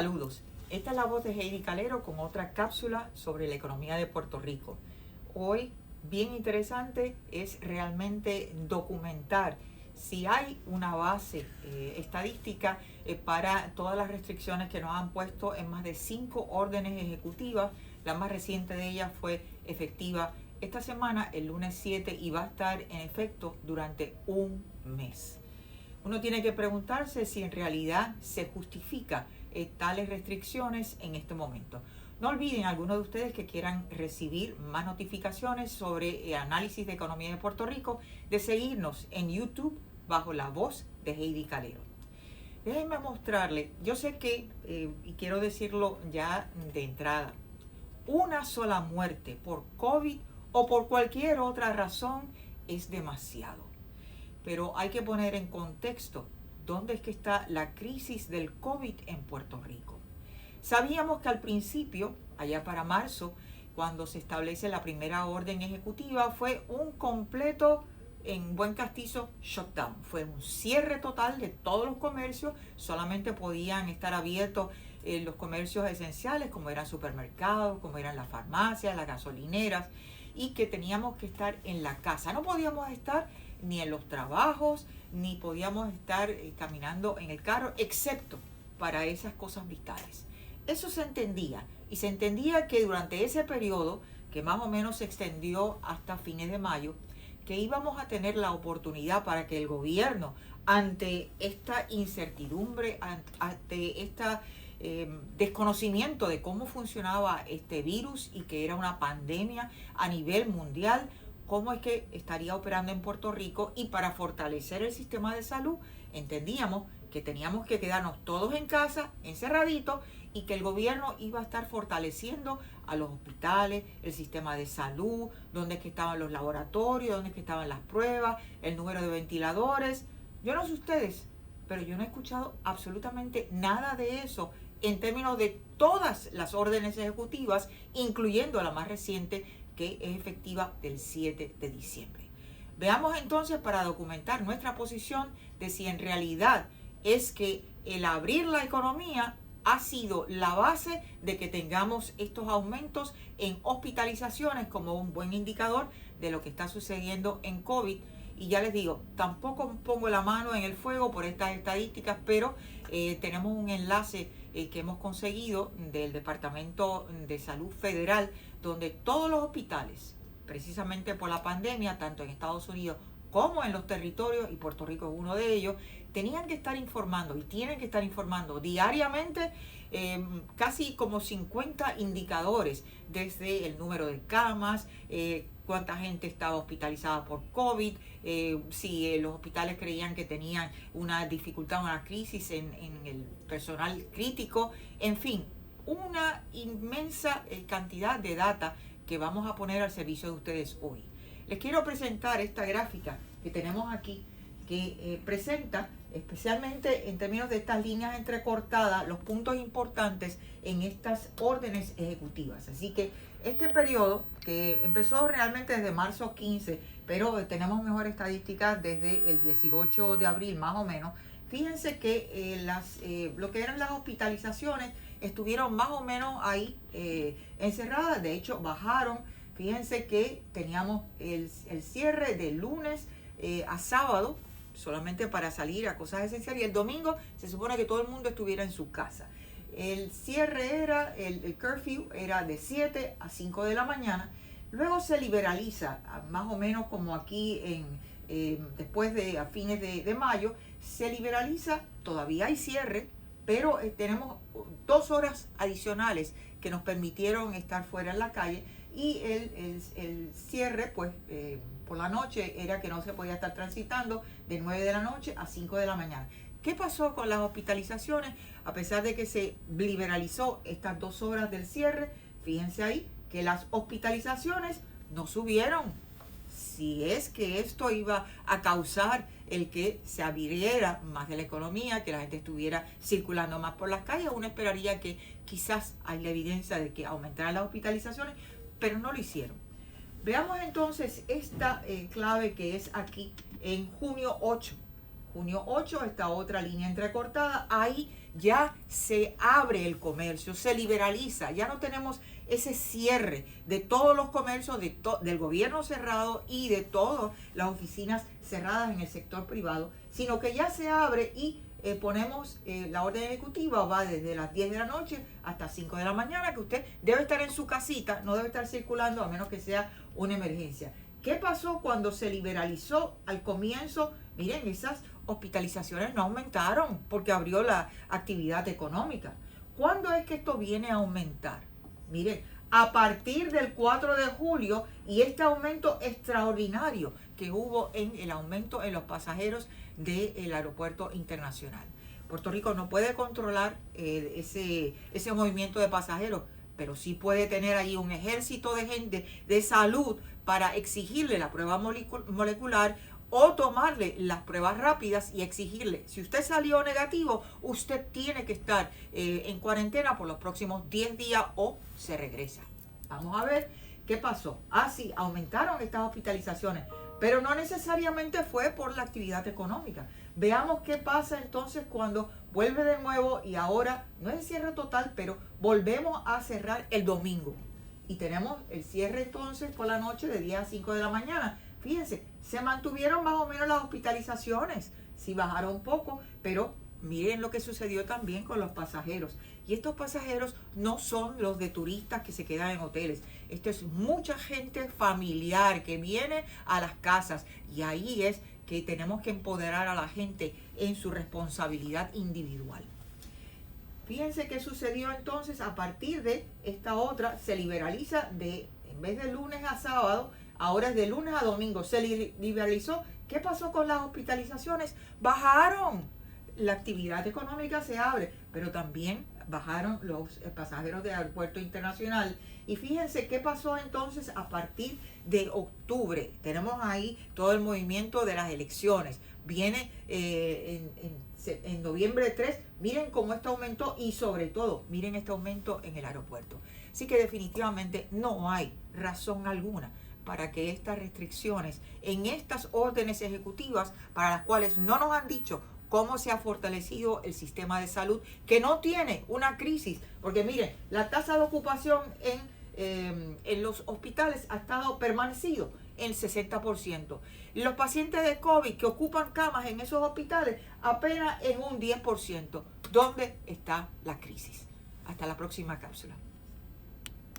Saludos, esta es la voz de Heidi Calero con otra cápsula sobre la economía de Puerto Rico. Hoy, bien interesante, es realmente documentar si hay una base estadística para todas las restricciones que nos han puesto en más de 5 órdenes ejecutivas. La más reciente de ellas fue efectiva esta semana, el lunes 7, y va a estar en efecto durante un mes. Uno tiene que preguntarse si en realidad se justifica tales restricciones en este momento. No olviden, algunos de ustedes que quieran recibir más notificaciones sobre análisis de economía de Puerto Rico, de seguirnos en YouTube bajo la voz de Heidi Calero. Déjenme mostrarle, yo sé que, y quiero decirlo ya de entrada, una sola muerte por COVID o por cualquier otra razón es demasiado. Pero hay que poner en contexto dónde es que está la crisis del COVID en Puerto Rico. Sabíamos que al principio, allá para marzo, cuando se establece la primera orden ejecutiva, fue un completo, en buen castizo, shutdown. Fue un cierre total de todos los comercios, solamente podían estar abiertos los comercios esenciales, como eran supermercados, como eran las farmacias, las gasolineras, y que teníamos que estar en la casa. No podíamos estar ni en los trabajos, ni podíamos estar caminando en el carro, excepto para esas cosas vitales. Eso se entendía, y se entendía que durante ese periodo, que más o menos se extendió hasta fines de mayo, que íbamos a tener la oportunidad para que el gobierno, ante esta incertidumbre, ante esta desconocimiento de cómo funcionaba este virus y que era una pandemia a nivel mundial, cómo es que estaría operando en Puerto Rico, y para fortalecer el sistema de salud entendíamos que teníamos que quedarnos todos en casa, encerraditos, y que el gobierno iba a estar fortaleciendo a los hospitales, el sistema de salud, dónde es que estaban los laboratorios, dónde es que estaban las pruebas, el número de ventiladores. Yo no sé ustedes, pero yo no he escuchado absolutamente nada de eso en términos de todas las órdenes ejecutivas, incluyendo la más reciente, que es efectiva del 7 de diciembre. Veamos entonces, para documentar nuestra posición, de si en realidad es que el abrir la economía ha sido la base de que tengamos estos aumentos en hospitalizaciones como un buen indicador de lo que está sucediendo en COVID. Y ya les digo, tampoco pongo la mano en el fuego por estas estadísticas, pero tenemos un enlace que hemos conseguido del Departamento de Salud Federal, donde todos los hospitales, precisamente por la pandemia, tanto en Estados Unidos como en los territorios, y Puerto Rico es uno de ellos, tenían que estar informando y tienen que estar informando diariamente casi como 50 indicadores, desde el número de camas, cuánta gente estaba hospitalizada por COVID, si los hospitales creían que tenían una dificultad, una crisis en el personal crítico, en fin, una inmensa cantidad de data que vamos a poner al servicio de ustedes hoy. Les quiero presentar esta gráfica que tenemos aquí, que presenta, especialmente en términos de estas líneas entrecortadas, los puntos importantes en estas órdenes ejecutivas. Así que este periodo, que empezó realmente desde marzo 15, pero tenemos mejor estadísticas desde el 18 de abril más o menos, fíjense que lo que eran las hospitalizaciones estuvieron más o menos ahí encerradas. De hecho, bajaron. Fíjense que teníamos el cierre de lunes a sábado, solamente para salir a cosas esenciales, y el domingo se supone que todo el mundo estuviera en su casa. El cierre era, el curfew era de 7 a 5 de la mañana. Luego se liberaliza, más o menos como aquí después a fines de mayo, se liberaliza. Todavía hay cierre, pero tenemos 2 horas adicionales que nos permitieron estar fuera en la calle, y el cierre, pues, por la noche era que no se podía estar transitando de 9 de la noche a 5 de la mañana. ¿Qué pasó con las hospitalizaciones? A pesar de que se liberalizó estas 2 horas del cierre, fíjense ahí que las hospitalizaciones no subieron. Si es que esto iba a causar el que se abriera más de la economía, que la gente estuviera circulando más por las calles, uno esperaría que quizás hay la evidencia de que aumentaran las hospitalizaciones, pero no lo hicieron. Veamos entonces esta clave que es aquí en junio 8. junio 8, esta otra línea entrecortada, ahí ya se abre el comercio, se liberaliza, ya no tenemos ese cierre de todos los comercios, del gobierno cerrado y de todas las oficinas cerradas en el sector privado, sino que ya se abre y ponemos la orden ejecutiva, va desde las 10 de la noche hasta 5 de la mañana, que usted debe estar en su casita, no debe estar circulando a menos que sea una emergencia. ¿Qué pasó cuando se liberalizó al comienzo? Miren, esas hospitalizaciones no aumentaron porque abrió la actividad económica. ¿Cuándo es que esto viene a aumentar? Miren, a partir del 4 de julio y este aumento extraordinario que hubo en el aumento en los pasajeros del aeropuerto internacional. Puerto Rico no puede controlar ese movimiento de pasajeros, pero sí puede tener ahí un ejército de gente de salud para exigirle la prueba molecular o tomarle las pruebas rápidas y exigirle, si usted salió negativo, usted tiene que estar en cuarentena por los próximos 10 días o se regresa. Vamos a ver qué pasó. Sí, aumentaron estas hospitalizaciones, pero no necesariamente fue por la actividad económica. Veamos qué pasa entonces cuando vuelve de nuevo y ahora no es cierre total, pero volvemos a cerrar el domingo. Y tenemos el cierre entonces por la noche de 10 a 5 de la mañana. Fíjense, se mantuvieron más o menos las hospitalizaciones, sí bajaron un poco, pero miren lo que sucedió también con los pasajeros. Y estos pasajeros no son los de turistas que se quedan en hoteles. Esto es mucha gente familiar que viene a las casas. Y ahí es que tenemos que empoderar a la gente en su responsabilidad individual. Fíjense qué sucedió entonces a partir de esta otra, se liberaliza en vez de lunes a sábado, ahora es de lunes a domingo, se liberalizó. ¿Qué pasó con las hospitalizaciones? Bajaron. La actividad económica se abre, pero también bajaron los pasajeros del aeropuerto internacional. Y fíjense qué pasó entonces a partir de octubre. Tenemos ahí todo el movimiento de las elecciones. Viene en noviembre 3, miren cómo esto aumentó y sobre todo, miren este aumento en el aeropuerto. Así que definitivamente no hay razón alguna para que estas restricciones en estas órdenes ejecutivas, para las cuales no nos han dicho cómo se ha fortalecido el sistema de salud, que no tiene una crisis, porque miren, la tasa de ocupación en los hospitales ha estado permanecido en 60%. Los pacientes de COVID que ocupan camas en esos hospitales apenas en un 10%. ¿Dónde está la crisis? Hasta la próxima cápsula.